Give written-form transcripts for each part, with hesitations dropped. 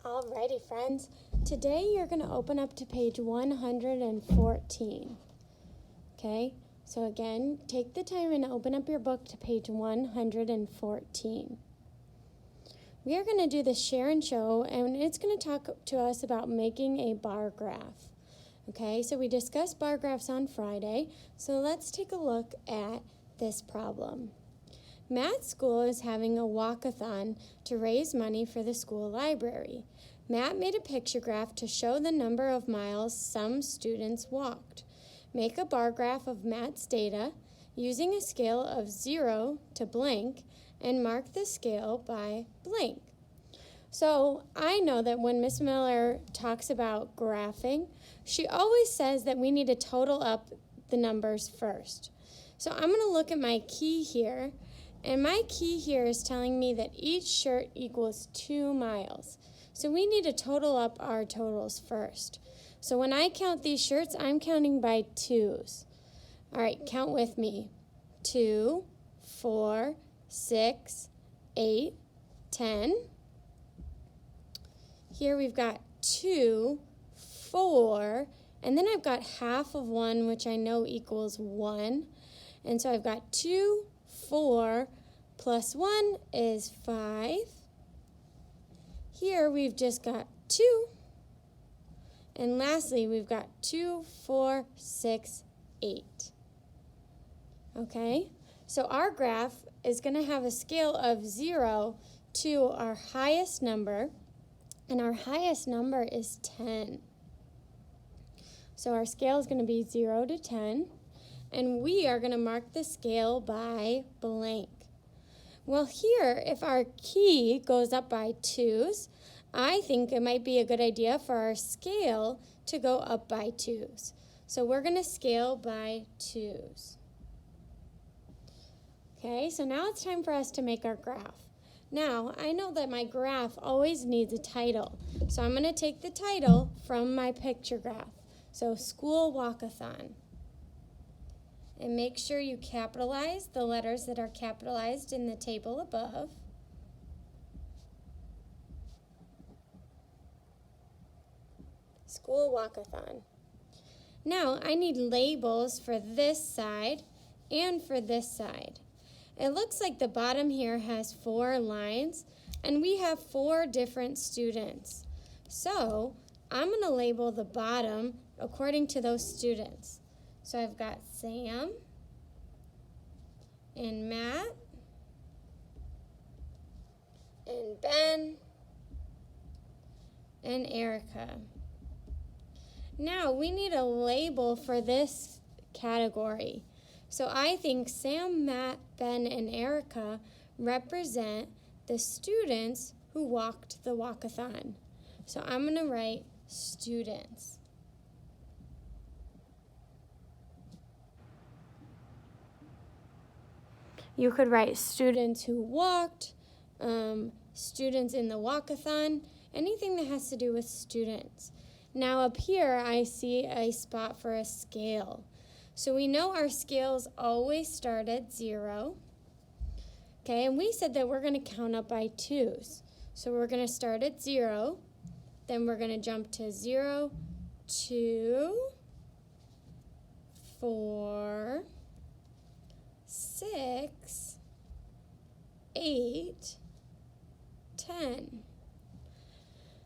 Alrighty, friends. Today you're going to open up to page 114. Okay? So again, take the time and open up your book to page 114. We are going to do the share and show, and it's going to talk to us about making a bar graph. Okay? So we discussed bar graphs on Friday, so let's take a look at this problem. Matt's school is having a walkathon to raise money for the school library. Matt made a picture graph to show the number of miles some students walked. Make a bar graph of Matt's data using a scale of 0 to blank and mark the scale by blank. So I know that when Miss Miller talks about graphing, she always says that we need to total up the numbers first. So I'm going to look at my key here. And my key here is telling me that each shirt equals 2 miles. So we need to total up our totals first. So when I count these shirts, I'm counting by 2s. All right, count with me. 2, 4, 6, 8, 10. Here we've got 2, 4, and then I've got half of 1, which I know equals 1. And so I've got 2, 4 plus 1 is 5. Here we've just got 2. And lastly, we've got 2, 4, 6, 8. Okay? So our graph is going to have a scale of 0 to our highest number, and our highest number is 10. So our scale is going to be 0 to 10. And we are going to mark the scale by blank. Well, here, if our key goes up by 2s, I think it might be a good idea for our scale to go up by 2s. So we're going to scale by 2s. Okay, so now it's time for us to make our graph. Now, I know that my graph always needs a title. So I'm going to take the title from my picture graph. So, School Walkathon. And make sure you capitalize the letters that are capitalized in the table above. School Walkathon. Now, I need labels for this side and for this side. It looks like the bottom here has 4 lines, and we have 4 different students. So, I'm going to label the bottom according to those students. So I've got Sam and Matt and Ben and Erica. Now we need a label for this category. So I think Sam, Matt, Ben, and Erica represent the students who walked the walkathon. So I'm going to write students. You could write students who walked, students in the walkathon, anything that has to do with students. Now up here I see a spot for a scale. So we know our scales always start at 0. Okay, and we said that we're going to count up by 2s. So we're going to start at 0, then we're going to jump to 0, 2, 4, 6, 8, 10.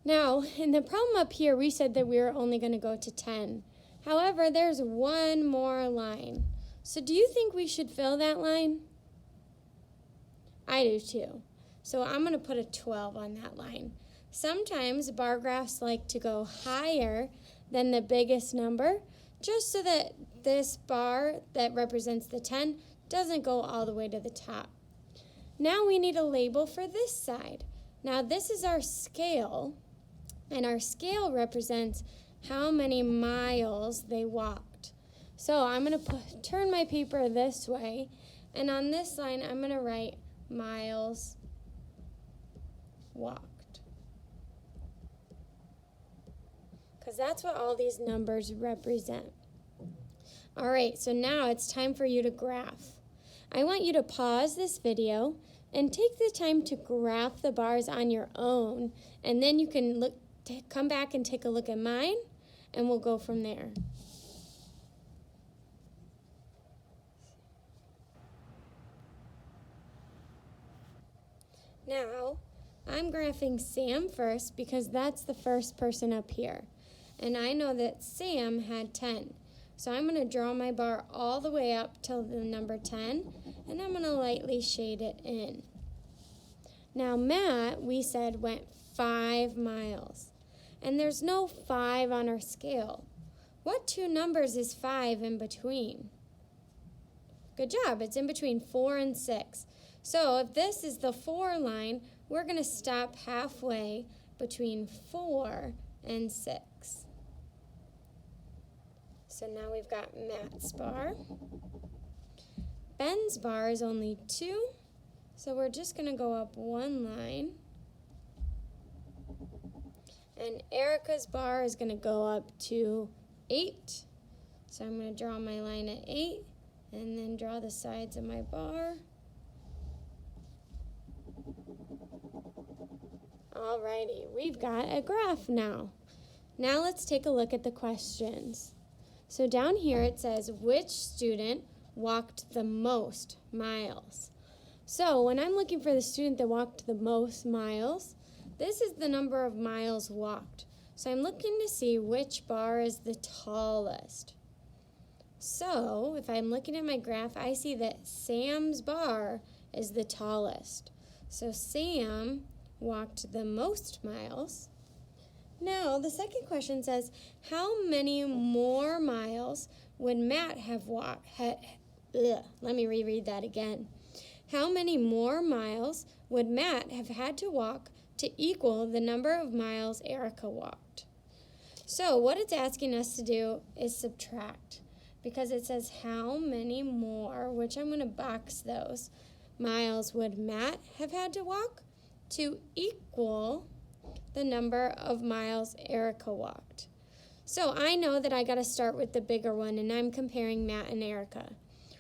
Now, in the problem up here, we said that we were only going to go to 10. However, there's one more line. So do you think we should fill that line? I do too. So I'm going to put a 12 on that line. Sometimes bar graphs like to go higher than the biggest number, just so that this bar that represents the 10 doesn't go all the way to the top. Now we need a label for this side. Now this is our scale, and our scale represents how many miles they walked. So I'm going to turn my paper this way, and on this line I'm going to write miles walked. Because that's what all these numbers represent. All right, so now it's time for you to graph. I want you to pause this video, And take the time to graph the bars on your own, and then you can come back and take a look at mine, and we'll go from there. Now, I'm graphing Sam first because that's the first person up here. And I know that Sam had 10. So I'm going to draw my bar all the way up till the number 10, and I'm going to lightly shade it in. Now Matt, we said, went 5 miles. And there's no 5 on our scale. What two numbers is 5 in between? Good job, it's in between 4 and 6. So if this is the 4 line, we're going to stop halfway between 4 and 6. So now we've got Matt's bar. Ben's bar is only 2, so we're just going to go up 1 line. And Erica's bar is going to go up to 8. So I'm going to draw my line at 8 and then draw the sides of my bar. Alrighty, we've got a graph now. Now let's take a look at the questions. So down here it says, which student walked the most miles? So when I'm looking for the student that walked the most miles, this is the number of miles walked. So I'm looking to see which bar is the tallest. So if I'm looking at my graph, I see that Sam's bar is the tallest. So Sam walked the most miles. Now, the second question says, how many more miles would Matt have walked? Let me reread that again. How many more miles would Matt have had to walk to equal the number of miles Erica walked? So what it's asking us to do is subtract, because it says how many more, which I'm going to box those, miles would Matt have had to walk to equal the number of miles Erica walked. So I know that I got to start with the bigger one, and I'm comparing Matt and Erica.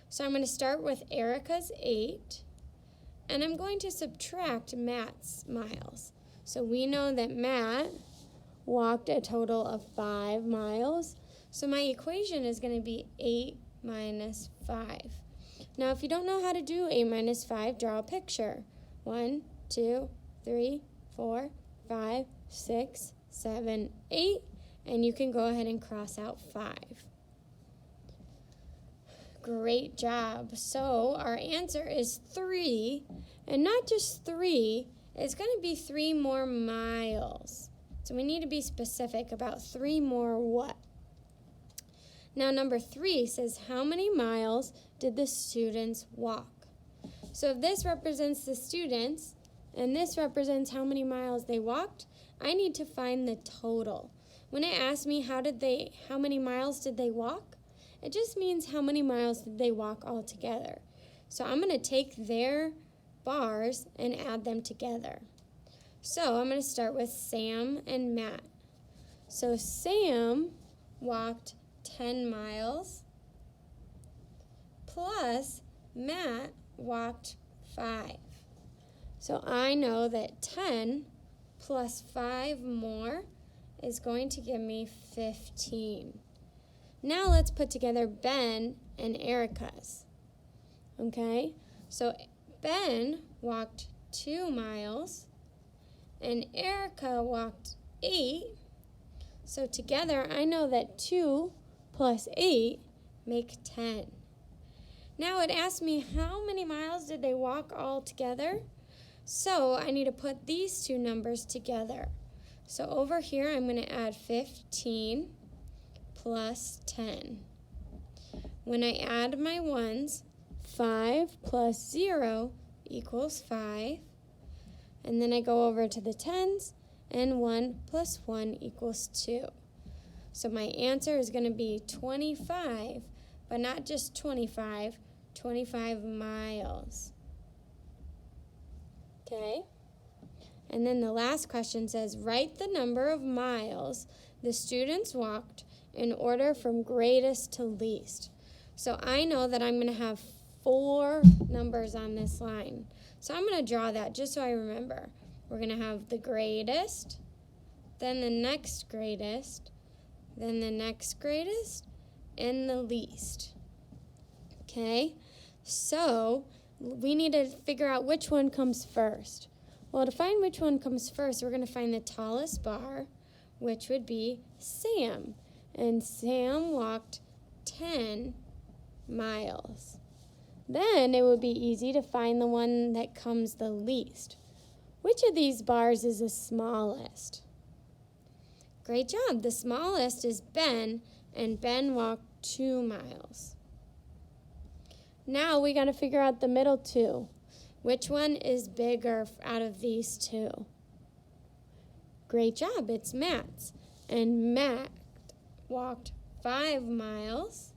So I'm going to start with Erica's 8, and I'm going to subtract Matt's miles. So we know that Matt walked a total of 5 miles. So my equation is going to be 8 minus 5. Now, if you don't know how to do 8 minus 5, draw a picture. 1, 2, 3, 4, 5, 6, 7, 8, and you can go ahead and cross out 5. Great job. So our answer is 3, and not just 3, it's going to be 3 more miles. So we need to be specific about 3 more what? Now number 3 says, how many miles did the students walk? So if this represents the students, and this represents how many miles they walked, I need to find the total. When it asks me how many miles did they walk, it just means how many miles did they walk all together. So I'm going to take their bars and add them together. So I'm going to start with Sam and Matt. So Sam walked 10 miles plus Matt walked 5. So I know that 10 plus 5 more is going to give me 15. Now let's put together Ben and Erica's. Okay, so Ben walked 2 miles and Erica walked 8. So together I know that 2 plus 8 make 10. Now it asks me how many miles did they walk all together? So I need to put these two numbers together. So over here I'm going to add 15 plus 10. When I add my ones, 5 plus 0 equals 5. And then I go over to the tens, and 1 plus 1 equals 2. So my answer is going to be 25, but not just 25, 25 miles. Okay? And then the last question says, write the number of miles the students walked in order from greatest to least. So I know that I'm going to have 4 numbers on this line. So I'm going to draw that just so I remember. We're going to have the greatest, then the next greatest, then the next greatest, and the least. Okay? So we need to figure out which one comes first. Well, to find which one comes first, we're going to find the tallest bar, which would be Sam. And Sam walked 10 miles. Then it would be easy to find the one that comes the least. Which of these bars is the smallest? Great job. The smallest is Ben, and Ben walked 2 miles. Now we got to figure out the middle two. Which one is bigger out of these two? Great job. It's Matt's. And Matt walked 5 miles.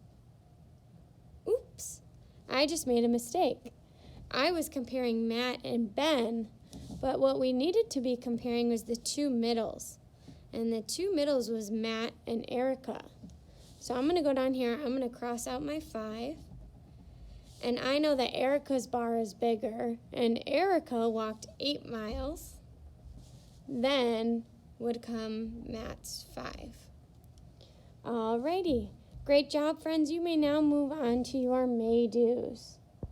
Oops. I just made a mistake. I was comparing Matt and Ben, but what we needed to be comparing was the 2 middles. And the 2 middles was Matt and Erica. So I'm going to go down here. I'm going to cross out my 5. And I know that Erica's bar is bigger, and Erica walked 8 miles. Then would come Matt's 5. Alrighty. Great job, friends. You may now move on to your May-Dos.